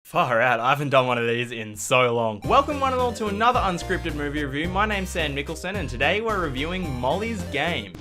Far out, I haven't done one of these in so long. Welcome one and all to another Unscripted movie review. My name's Sam Nicholson and today we're reviewing Molly's Game.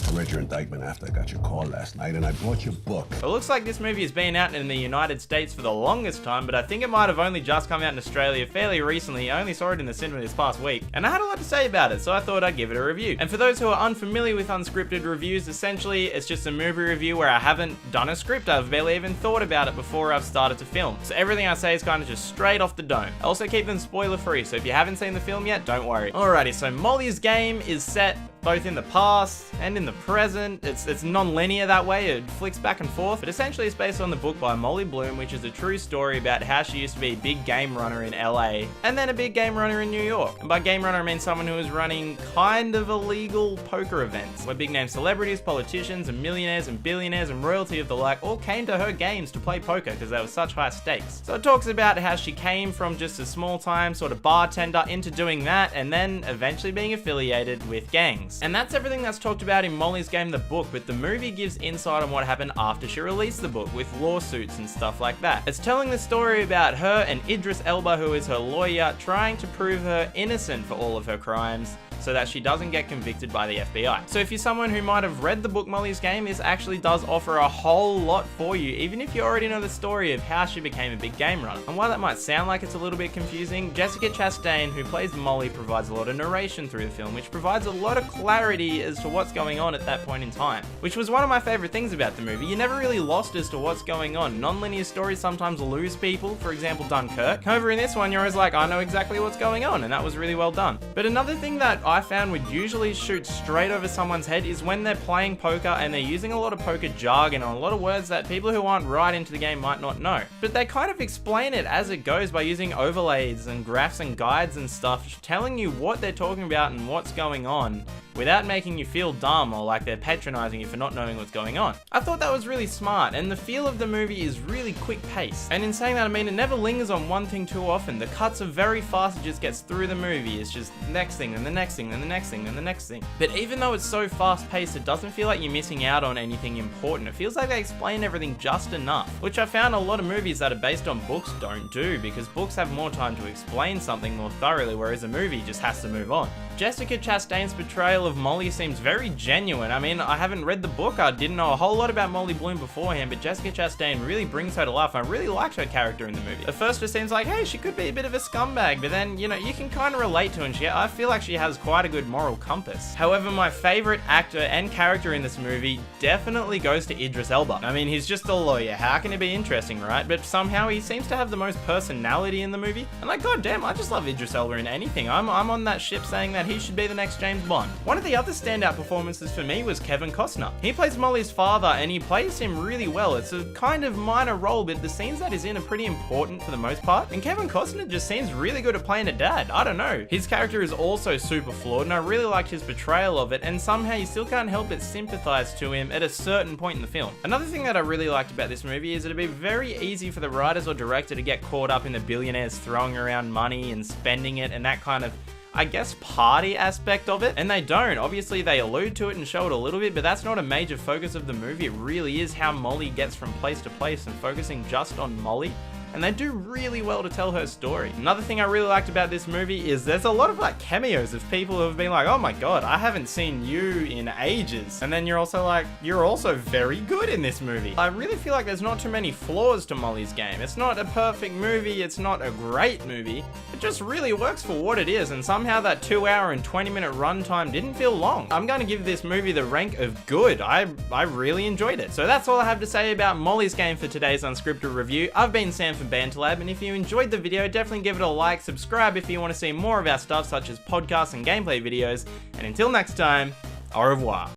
I read your indictment after I got your call last night, and I bought your book. It looks like this movie has been out in the United States for the longest time, but I think it might have only just come out in Australia fairly recently. I only saw it in the cinema this past week, and I had a lot to say about it, so I thought I'd give it a review. And for those who are unfamiliar with Unscripted reviews, essentially it's just a movie review where I haven't done a script. I've barely even thought about it before I've started to film. So everything I say is kind of just straight off the dome. I also keep them spoiler free, so if you haven't seen the film yet, don't worry. Alrighty, so Molly's Game is set both in the past and in the present. It's non-linear that way, it flicks back and forth, but essentially it's based on the book by Molly Bloom, which is a true story about how she used to be a big game runner in LA, and then a big game runner in New York. And by game runner I mean someone who was running kind of illegal poker events, where big name celebrities, politicians, and millionaires and billionaires and royalty of the like all came to her games to play poker because they were such high stakes. So it talks about how she came from just a small time sort of bartender into doing that, and then eventually being affiliated with gangs. And that's everything that's talked about in Molly's Game, the book, but the movie gives insight on what happened after she released the book, with lawsuits and stuff like that. It's telling the story about her and Idris Elba, who is her lawyer, trying to prove her innocent for all of her crimes, so that she doesn't get convicted by the FBI. So if you're someone who might have read the book Molly's Game, this actually does offer a whole lot for you, even if you already know the story of how she became a big game runner. And while that might sound like it's a little bit confusing, Jessica Chastain, who plays Molly, provides a lot of narration through the film, which provides a lot of clarity as to what's going on at that point in time, which was one of my favorite things about the movie. You're never really lost as to what's going on. Non-linear stories sometimes lose people, for example Dunkirk. However, in this one you're always like, I know exactly what's going on, and that was really well done. But another thing that I found would usually shoot straight over someone's head is when they're playing poker and they're using a lot of poker jargon and a lot of words that people who aren't right into the game might not know. But they kind of explain it as it goes by using overlays and graphs and guides and stuff, telling you what they're talking about and what's going on, without making you feel dumb or like they're patronizing you for not knowing what's going on. I thought that was really smart, and the feel of the movie is really quick paced. And in saying that, I mean it never lingers on one thing too often. The cuts are very fast, it just gets through the movie. It's just the next thing, then the next thing, then the next thing, then the next thing. But even though it's so fast paced, it doesn't feel like you're missing out on anything important. It feels like they explain everything just enough, which I found a lot of movies that are based on books don't do, because books have more time to explain something more thoroughly, whereas a movie just has to move on. Jessica Chastain's portrayal of Molly seems very genuine. I mean, I haven't read the book, I didn't know a whole lot about Molly Bloom beforehand, but Jessica Chastain really brings her to life. I really liked her character in the movie. At first it seems like, hey, she could be a bit of a scumbag, but then, you know, you can kind of relate to her, and I feel like she has quite a good moral compass. However, my favorite actor and character in this movie definitely goes to Idris Elba. I mean, he's just a lawyer, how can it be interesting, right? But somehow he seems to have the most personality in the movie, and like, goddamn, I just love Idris Elba in anything. I'm on that ship saying that he should be the next James Bond. One of the other standout performances for me was Kevin Costner. He plays Molly's father, and he plays him really well. It's a kind of minor role, but the scenes that he's in are pretty important for the most part, and Kevin Costner just seems really good at playing a dad. I don't know. His character is also super flawed, and I really liked his portrayal of it, and somehow you still can't help but sympathize to him at a certain point in the film. Another thing that I really liked about this movie is it'd be very easy for the writers or director to get caught up in the billionaires throwing around money and spending it and that kind of, I guess, party aspect of it, and they don't. Obviously they allude to it and show it a little bit, but that's not a major focus of the movie. It really is how Molly gets from place to place and focusing just on Molly, and they do really well to tell her story. Another thing I really liked about this movie is there's a lot of like cameos of people who have been like, oh my god, I haven't seen you in ages, and then you're also like, you're also very good in this movie. I really feel like there's not too many flaws to Molly's Game. It's not a perfect movie, it's not a great movie, it just really works for what it is, and somehow that 2 hour and 20 minute runtime didn't feel long. I'm gonna give this movie the rank of good. I really enjoyed it. So that's all I have to say about Molly's Game for today's Unscripted review. I've been Sam from Banter, and if you enjoyed the video, definitely give it a like, subscribe if you want to see more of our stuff such as podcasts and gameplay videos, and until next time, au revoir.